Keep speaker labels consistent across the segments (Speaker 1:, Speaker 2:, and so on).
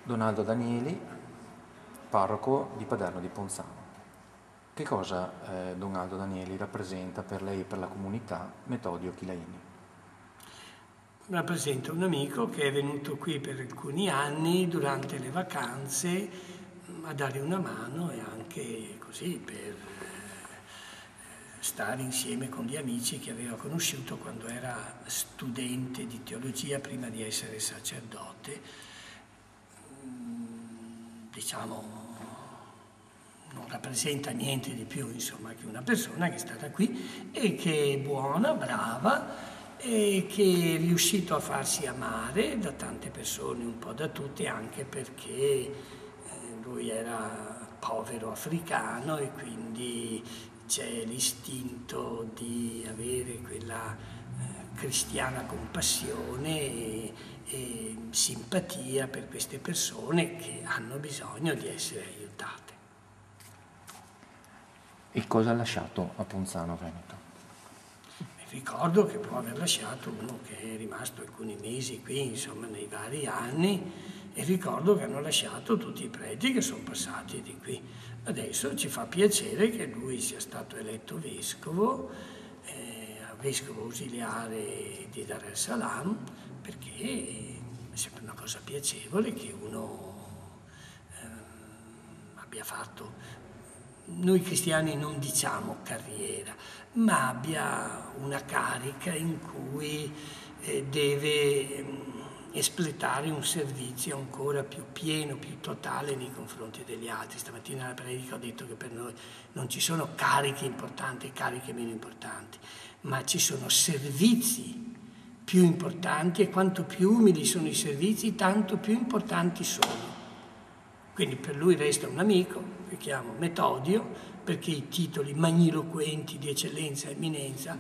Speaker 1: Donaldo Danieli, parroco di Paderno di Ponzano. Che cosa Donaldo Danieli rappresenta per lei e per la comunità Metodio Chilaini?
Speaker 2: Rappresenta un amico che è venuto qui per alcuni anni durante le vacanze a dare una mano e anche così per stare insieme con gli amici che aveva conosciuto quando era studente di teologia prima di essere sacerdote. Diciamo, non rappresenta niente di più, insomma, che una persona che è stata qui e che è buona, brava e che è riuscito a farsi amare da tante persone, un po' da tutte, anche perché lui era povero africano e quindi c'è l'istinto di avere quella cristiana compassione e simpatia per queste persone che hanno bisogno di essere aiutate.
Speaker 1: E cosa ha lasciato a Ponzano Veneto?
Speaker 2: Ricordo che può aver lasciato uno che è rimasto alcuni mesi qui, insomma, nei vari anni, e ricordo che hanno lasciato tutti i preti che sono passati di qui. Adesso ci fa piacere che lui sia stato eletto vescovo, vescovo ausiliare di Dar es Salaam, perché è sempre una cosa piacevole che uno abbia fatto. Noi cristiani non diciamo carriera, ma abbia una carica in cui deve espletare un servizio ancora più pieno, più totale nei confronti degli altri. Stamattina alla predica ho detto che per noi non ci sono cariche importanti e cariche meno importanti, ma ci sono servizi più importanti e quanto più umili sono i servizi, tanto più importanti sono. Quindi per lui resta un amico, che chiamo Metodio, perché i titoli magniloquenti di eccellenza e eminenza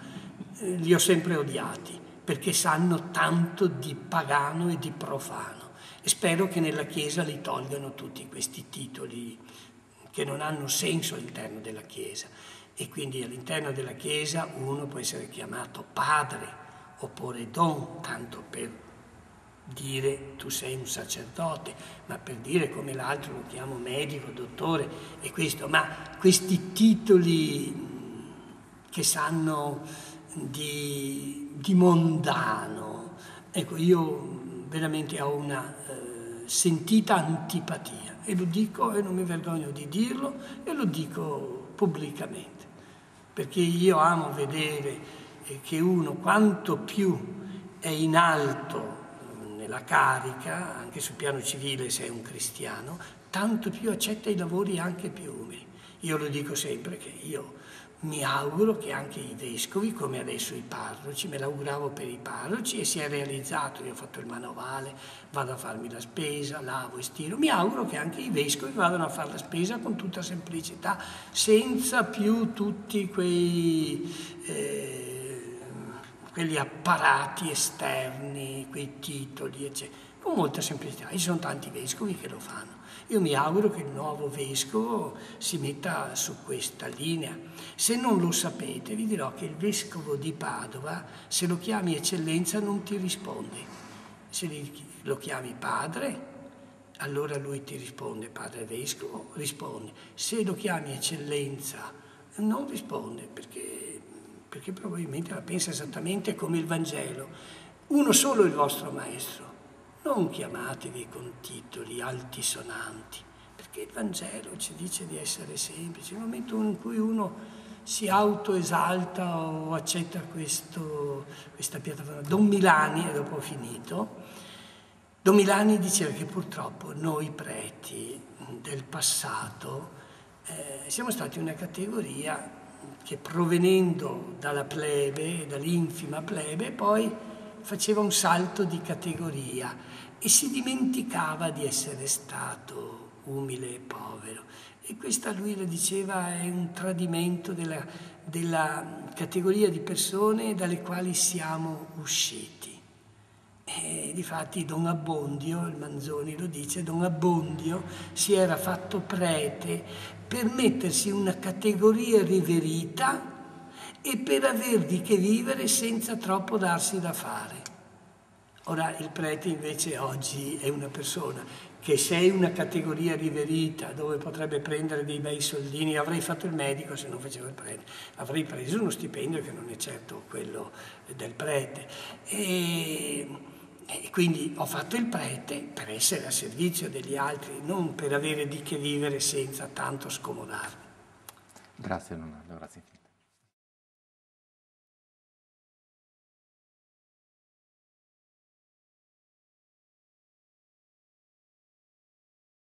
Speaker 2: li ho sempre odiati, perché sanno tanto di pagano e di profano. E spero che nella Chiesa li tolgano tutti questi titoli che non hanno senso all'interno della Chiesa. E quindi all'interno della Chiesa uno può essere chiamato padre, oppure don, tanto per dire tu sei un sacerdote, ma per dire come l'altro lo chiamo medico, dottore e questo, ma questi titoli che sanno di mondano, ecco, io veramente ho una sentita antipatia e lo dico e non mi vergogno di dirlo e lo dico pubblicamente, perché io amo vedere che uno quanto più è in alto nella carica, anche sul piano civile se è un cristiano, tanto più accetta i lavori anche più umili. Io lo dico sempre che io mi auguro che anche i vescovi, come adesso i parroci, me l'auguravo per i parroci e si è realizzato, io ho fatto il manovale, vado a farmi la spesa, lavo e stiro, mi auguro che anche i vescovi vadano a fare la spesa con tutta semplicità, senza più tutti quegli apparati esterni, quei titoli, eccetera, con molta semplicità. Ci sono tanti vescovi che lo fanno. Io mi auguro che il nuovo vescovo si metta su questa linea. Se non lo sapete, vi dirò che il vescovo di Padova, se lo chiami eccellenza, non ti risponde. Se lo chiami padre, allora lui ti risponde, padre vescovo, risponde. Se lo chiami eccellenza, non risponde, perché probabilmente la pensa esattamente come il Vangelo. Uno solo è il vostro maestro, non chiamatevi con titoli altisonanti, perché il Vangelo ci dice di essere semplici. Nel momento in cui uno si autoesalta o accetta questa piattaforma. Don Milani, e dopo ho finito, Don Milani diceva che purtroppo noi preti del passato siamo stati una categoria che provenendo dalla plebe, dall'infima plebe, poi faceva un salto di categoria e si dimenticava di essere stato umile e povero. E questa lui lo diceva è un tradimento della categoria di persone dalle quali siamo usciti. E difatti Don Abbondio, il Manzoni lo dice, Don Abbondio si era fatto prete per mettersi in una categoria riverita e per aver di che vivere senza troppo darsi da fare. Ora il prete invece oggi è una persona che se è una categoria riverita dove potrebbe prendere dei bei soldini, avrei fatto il medico se non facevo il prete, avrei preso uno stipendio che non è certo quello del prete. E quindi ho fatto il prete per essere a servizio degli altri, non per avere di che vivere senza tanto scomodarmi.
Speaker 1: Grazie Leonardo, grazie.